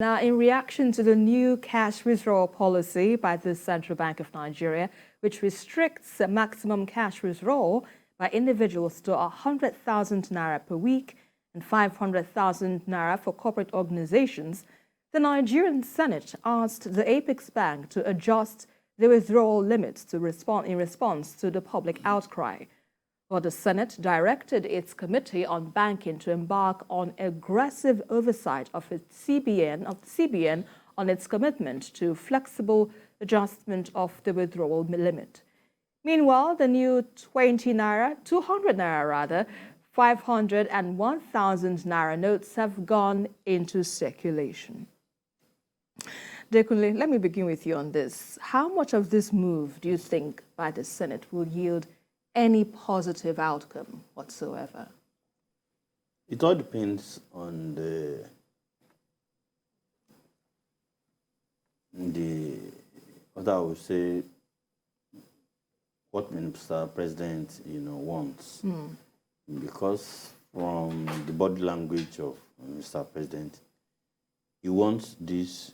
Now, in reaction to the new cash withdrawal policy by the Central Bank of Nigeria, which restricts the maximum cash withdrawal by individuals to 100,000 naira per week and 500,000 naira for corporate organizations, the Nigerian Senate asked the Apex Bank to adjust the withdrawal limits in response to the public outcry. Well, the Senate directed its Committee on Banking to embark on aggressive oversight of the CBN on its commitment to flexible adjustment of the withdrawal limit. Meanwhile, the new 200 naira, 500 and 1,000 naira notes have gone into circulation. Dekunle, let me begin with you on this. How much of this move do you think by the Senate will yield any positive outcome whatsoever? It all depends on what I would say, what Mr. President, wants. Because from the body language of Mr. President, he wants this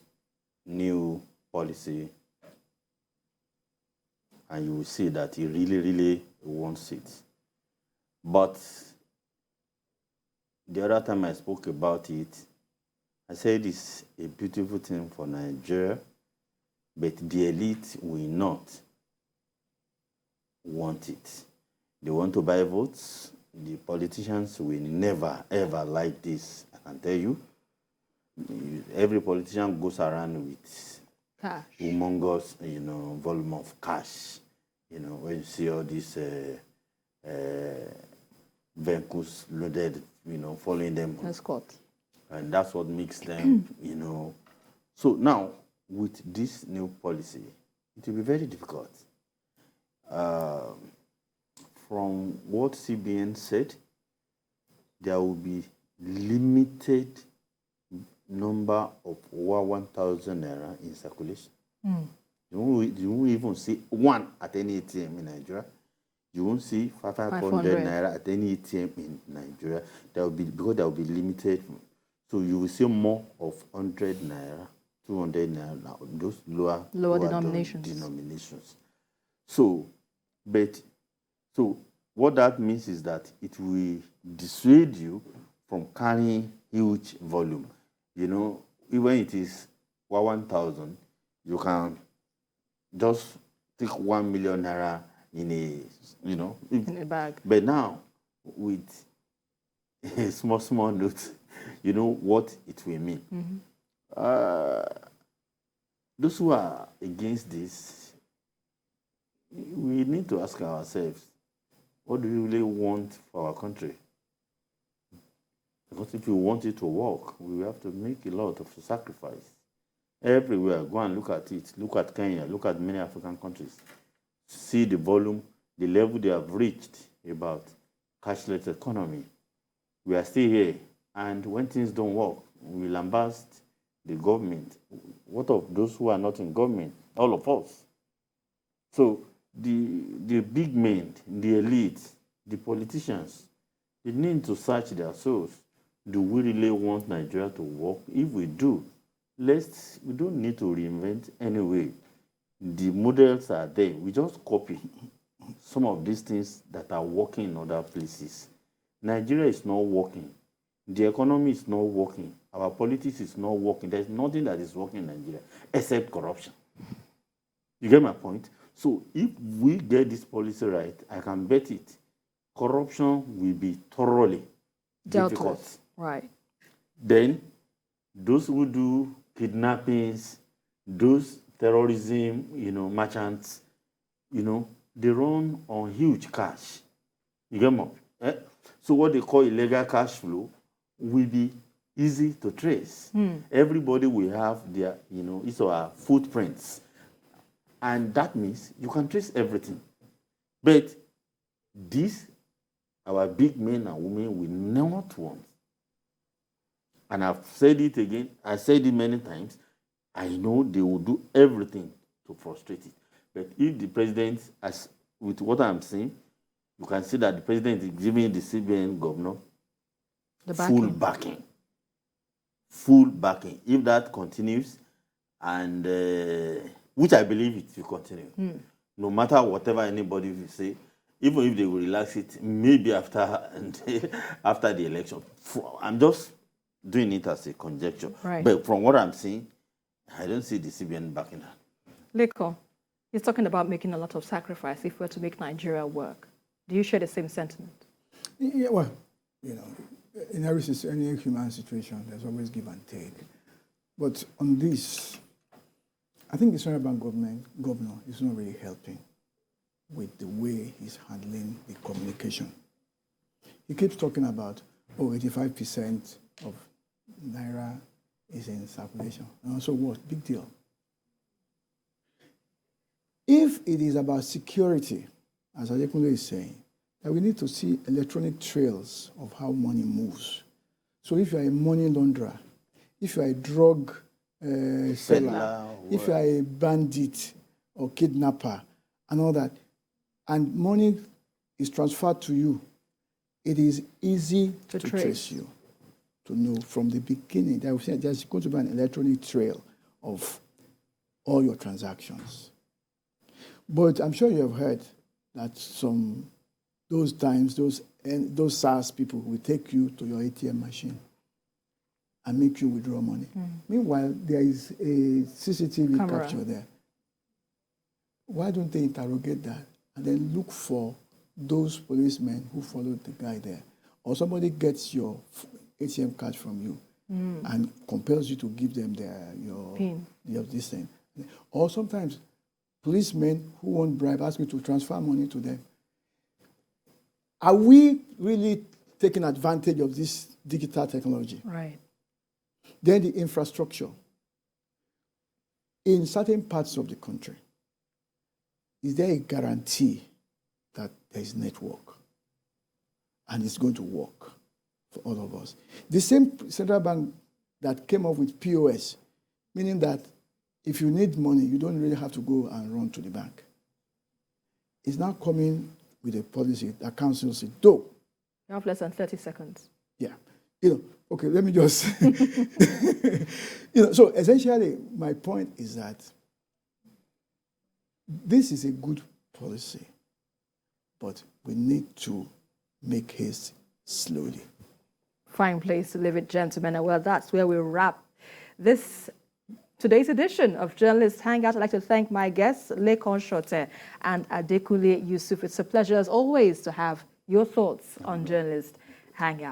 new policy, and you will see that he really, really wants it. But the other time I spoke about it, I said it's a beautiful thing for Nigeria, but the elite will not want it. They want to buy votes. The politicians will never, ever like this, I can tell you. Every politician goes around with cash, humongous, volume of cash. When you see all these vehicles loaded, following them. Escort. And that's what makes them, So now, with this new policy, it will be very difficult. From what CBN said, there will be limited number of 1,000 naira in circulation. You won't even see one at any ATM in Nigeria. You won't see 500 naira at any ATM in Nigeria. Because there will be limited. So you will see more of 100 naira, 200 naira, those lower denominations. So what that means is that it will dissuade you from carrying huge volume. Even it is 1,000, you can just take 1 million naira in a bag. But now, with a small note, you know what it will mean. Those who are against this, we need to ask ourselves, what do we really want for our country? Because if we want it to work, we have to make a lot of sacrifice. Everywhere, go and look at it. Look at Kenya, look at many African countries. See the volume, the level they have reached about cashless economy. We are still here, and when things don't work, we lambast the government. What of those who are not in government? All of us. So the big men, the elite, the politicians, they need to search their souls. Do we really want Nigeria to work? If we do, we don't need to reinvent anyway. The models are there. We just copy some of these things that are working in other places. Nigeria is not working. The economy is not working. Our politics is not working. There's nothing that is working in Nigeria except corruption. You get my point? So if we get this policy right, I can bet it, corruption will be thoroughly difficult. Right. Then those who do kidnappings, those terrorism, merchants, they run on huge cash. You get me? So what they call illegal cash flow will be easy to trace. Everybody will have their, it's our footprints. And that means you can trace everything. But this, our big men and women will not want. And I've said it again, I said it many times, I know they will do everything to frustrate it. But if the president, as with what I'm saying, you can see that the president is giving the CBN governor full backing. full backing. If that continues, and which I believe it will continue, no matter whatever anybody will say, even if they will relax it, maybe after after the election. I'm just doing it as a conjecture. Right. But from what I'm seeing, I don't see the CBN backing that. Leko, he's talking about making a lot of sacrifice if we're to make Nigeria work. Do you share the same sentiment? Yeah, well, you know, in any human situation, there's always give and take. But on this, I think the Central Bank governor is not really helping with the way he's handling the communication. He keeps talking about, 85% of Naira is in circulation. And so what? Big deal. If it is about security, as Adekunle is saying, that we need to see electronic trails of how money moves. So if you're a money launderer, if you're a drug seller, if you're a bandit or kidnapper and all that, and money is transferred to you, it is easy to trace you, to know from the beginning that there's going to be an electronic trail of all your transactions. But I'm sure you have heard that those SARS people will take you to your ATM machine and make you withdraw money. Meanwhile, there is a CCTV capture there. Why don't they interrogate that and then look for those policemen who followed the guy there? Or somebody gets your ATM card from you and compels you to give them your PIN. This thing. Or sometimes policemen who won't bribe ask you to transfer money to them. Are we really taking advantage of this digital technology? Right. Then the infrastructure. In certain parts of the country, is there a guarantee that there is network and it's going to work for all of us? The same central bank that came up with POS, meaning that if you need money, you don't really have to go and run to the bank, is now coming with a policy that counsels it. Though, you have less than 30 seconds. Yeah. Okay, let me just... so essentially, my point is that this is a good policy, but we need to make haste slowly. Fine place to leave it, gentlemen. And well, that's where we wrap today's edition of Journalist Hangout. I'd like to thank my guests, Lekon Shote and Adekunle Yusuf. It's a pleasure, as always, to have your thoughts on Journalist Hangout.